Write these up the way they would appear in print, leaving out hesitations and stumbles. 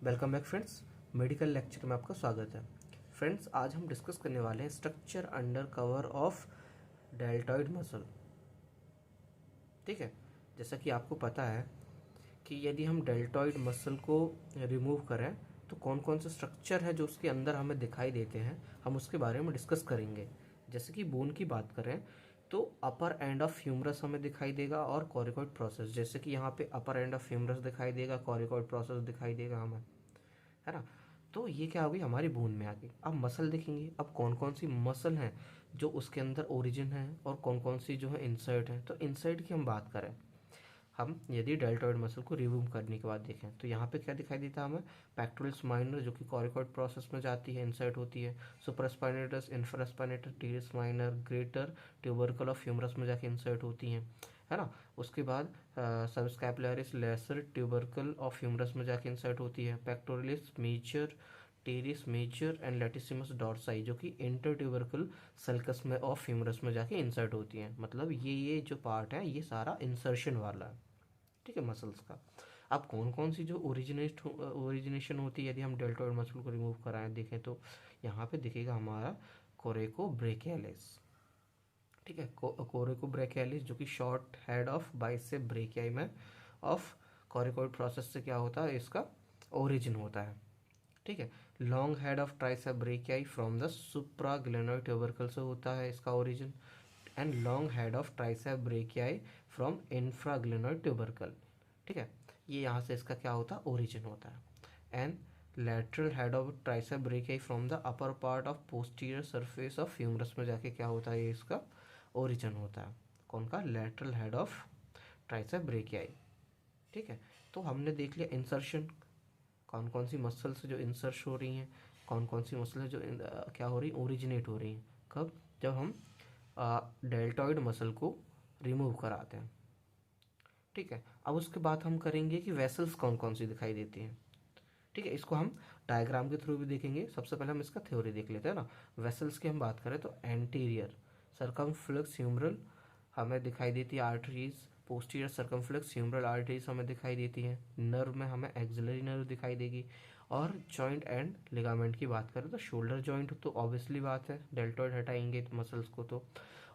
Welcome back friends. Medical lecture में आपका स्वागत है। फ्रेंड्स, आज हम डिस्कस करने वाले हैं structure under cover of deltoid muscle. ठीक है, जैसा कि आपको पता है कि यदि हम डेल्टॉइड मसल को रिमूव करें तो कौन कौन से स्ट्रक्चर है जो उसके अंदर हमें दिखाई देते हैं, हम उसके बारे में डिस्कस करेंगे। जैसे कि बोन की बात करें तो अपर एंड ऑफ ह्यूमरस हमें दिखाई देगा और कॉरिकॉइड प्रोसेस, जैसे कि यहाँ पे अपर एंड ऑफ ह्यूमरस दिखाई देगा, कॉरिकॉइड प्रोसेस दिखाई देगा हमें, है ना। तो ये क्या होगी, हमारी बोन में आ गई। अब मसल देखेंगे, अब कौन कौन सी मसल हैं जो उसके अंदर ओरिजिन है और कौन कौन सी जो है इंसर्ट है। तो इंसर्ट की हम बात करें, हम यदि डेल्टॉइड मसल को रिमूव करने के बाद देखें तो यहाँ पे क्या दिखाई देता है हमें, पेक्टोरल्स माइनर जो कि कॉरिकॉइड प्रोसेस में जाती है, इंसर्ट होती है। Supraspinatus, infraspinatus, teres minor, greater tubercle of humerus में जाके इंसर्ट होती हैं, है ना। उसके बाद subscapularis lesser tubercle of humerus में जाके इंसर्ट होती है। Pectoralis major, teres major and latissimus dorsi जो कि इंटर ट्यूबरकल सल्कस में ऑफ ह्यूमरस में जाके इंसर्ट होती हैं। मतलब ये जो पार्ट है ये सारा इंसर्शन वाला है, ठीक है, मसल्स का। अब कौन कौन सी जो ओरिजिनेशन होती है यदि हम डेल्टॉइड मसल को रिमूव कराएं देखें तो यहाँ पे दिखेगा हमारा कोरेको ब्रेकियालिस। ठीक है, कोरेको ब्रेकियालिस जो कि short head of bicep brachii में ऑफ कॉरिकॉइड प्रोसेस से क्या होता है, इसका ओरिजिन होता है। ठीक है, long head of tricep brachii from the supraglenoid tubercle से होता है इसका ओरिजिन। And long head of tricep brachii from infraglenoid tubercle. ठीक है, ये यहाँ से इसका क्या होता है, ओरिजिन होता है। And lateral head of tricep brachii from the upper part of posterior surface of humerus में जाके क्या होता है, ये इसका ओरिजिन होता है। कौन का, lateral head of tricep brachii. ठीक है, तो हमने देख लिया इंसर्शन, कौन कौन सी मसल से जो इंसर्ट हो रही हैं, कौन कौन सी मसल है जो क्या हो रही, ओरिजिनेट हो रही हैं। कब, जब हम डेल्टॉइड मसल को रिमूव कराते हैं। ठीक है, अब उसके बाद हम करेंगे कि वेसल्स कौन कौन सी दिखाई देती हैं। ठीक है, इसको हम डायग्राम के थ्रू भी देखेंगे। सबसे पहले हम इसका थ्योरी देख लेते हैं ना। वेसल्स की हम बात करें तो एंटीरियर सर्कमफ्लेक्स ह्यूमरल हमें दिखाई देती है arteries, posterior circumflex humeral arteries हमें दिखाई देती हैं। नर्व में हमें एक्सिलरी नर्व दिखाई देगी। और जॉइंट एंड लिगामेंट की बात करें तो शोल्डर जॉइंट तो ऑब्वियसली बात है, डेल्टॉइड हटाएंगे तो मसल्स को तो,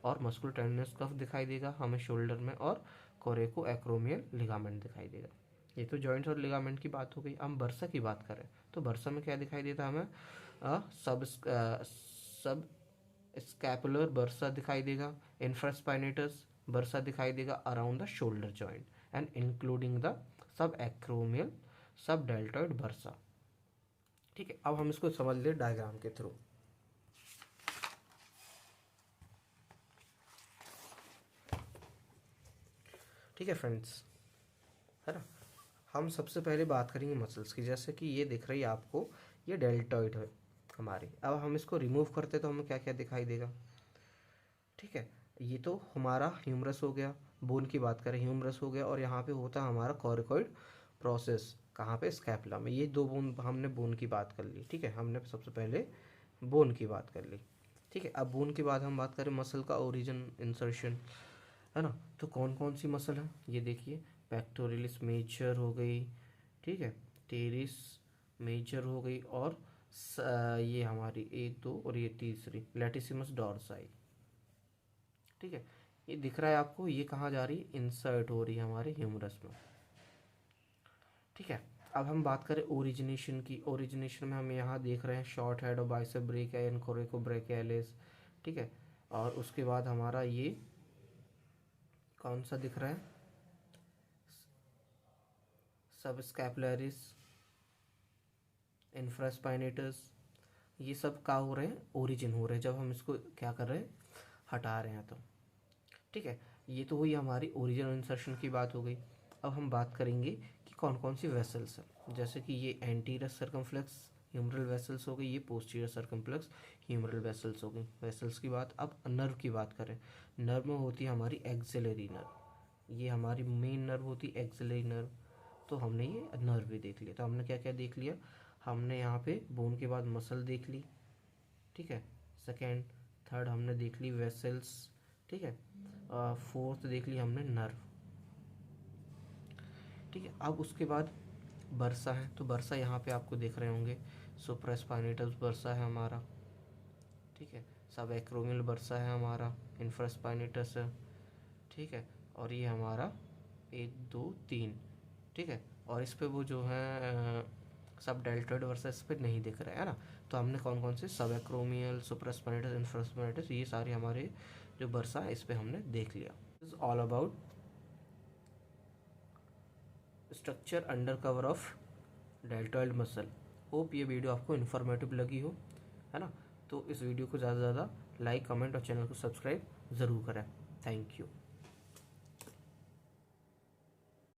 और मस्कुलर टेंडनस कफ दिखाई देगा हमें शोल्डर में, और कोरेको एक्रोमियल लिगामेंट दिखाई देगा। ये तो जॉइंट्स और लिगामेंट की बात हो गई। हम बर्सा की बात करें तो बर्सा में क्या दिखाई देता है हमें, सब स्कैपुलर बर्सा दिखाई देगा। इंफ्रास्पाइनेटस बर्सा दिखाई देगा around the shoulder joint and including the sub acromial सब डेल्टॉइड बर्सा। ठीक है, अब हम इसको समझ ले डायग्राम के थ्रू। ठीक है फ्रेंड्स, है ना। हम सबसे पहले बात करेंगे मसल्स की। जैसे कि ये दिख रही है आपको, ये डेल्टॉइड है हमारी। अब हम इसको रिमूव करते तो हमें क्या क्या दिखाई देगा। ठीक है, ये तो हमारा ह्यूमरस हो गया, बोन की बात करें ह्यूमरस हो गया, और यहाँ पे होता है हमारा कॉरिकॉइड प्रोसेस, कहाँ पे, स्कैपुला में। ये दो बोन, हमने बोन की बात कर ली। ठीक है, हमने सबसे पहले बोन की बात कर ली। ठीक है, अब बोन के बाद हम बात करें मसल का ओरिजिन, इंसर्शन, है ना। तो कौन कौन सी मसल है ये देखिए, पेक्टोरियलिस मेजर हो गई, ठीक है, टेरिस मेजर हो गई, और ये हमारी एक दो और ये तीसरी लैटिसिमस डॉर्साई। ठीक है, ये दिख रहा है आपको, ये कहाँ जा रही है, इंसर्ट हो रही है हमारे ह्यूमरस में। ठीक है, अब हम बात करें ओरिजिनेशन की। ओरिजिनेशन में हम यहाँ देख रहे हैं शॉर्ट हेड और बाइसेप ब्रेकियाई एंड कोरेको ब्रेकियालिस। ठीक है, और उसके बाद हमारा ये कौन सा दिख रहा है, सब स्कैपुलरिस, इंफ्रास्पाइनेटस, ये सब क्या हो रहे हैं, ओरिजिन हो रहे हैं जब हम इसको क्या कर रहे हैं, हटा रहे हैं तो। ठीक है, ये तो हुई हमारी ओरिजिन और इंसर्शन की बात हो गई। अब हम बात करेंगे कि कौन कौन सी वेसल्स हैं। जैसे कि ये एंटीरियर सर्कमफ्लेक्स ह्यूमरल वेसल्स हो गई, ये पोस्टीरियर सर्कमफ्लेक्स ह्यूमरल वेसल्स हो गई, वेसल्स की बात। अब नर्व की बात करें, नर्व में होती है हमारी एक्सिलरी नर्व, ये हमारी मेन नर्व होती है एक्सिलरी नर्व। तो हमने ये नर्व भी देख लिया। तो हमने क्या क्या देख लिया, हमने यहाँ पे बोन के बाद मसल देख ली, ठीक है, सेकेंड थर्ड हमने देख ली वेसल्स, ठीक है, फोर्थ देख ली हमने नर्व। ठीक है, अब उसके बाद बर्सा है, तो बर्सा यहाँ पे आपको देख रहे होंगे, सुप्रास्पाइनेटस बर्सा है हमारा, ठीक है। सब एक्रोमियल बर्सा है हमारा, इंफ्रास्पाइनेटस है, ठीक है। और ये हमारा 1 2 3, ठीक है। और इस पे वो जो है सब डेल्टॉइड वर्सा इस पे नहीं दिख रहा है ना। तो हमने कौन कौन से सब एक्रोमियल, सुप्रास्पाइनेटस, इंफ्रास्पाइनेटस, ये सारे हमारे जो बर्सा है इस पे हमने देख लिया। Is all about structure under cover of deltoid muscle. Hope ये वीडियो आपको इन्फॉर्मेटिव लगी हो, है ना। तो इस वीडियो को ज़्यादा से ज़्यादा लाइक, कमेंट और चैनल को सब्सक्राइब ज़रूर करें। Thank you.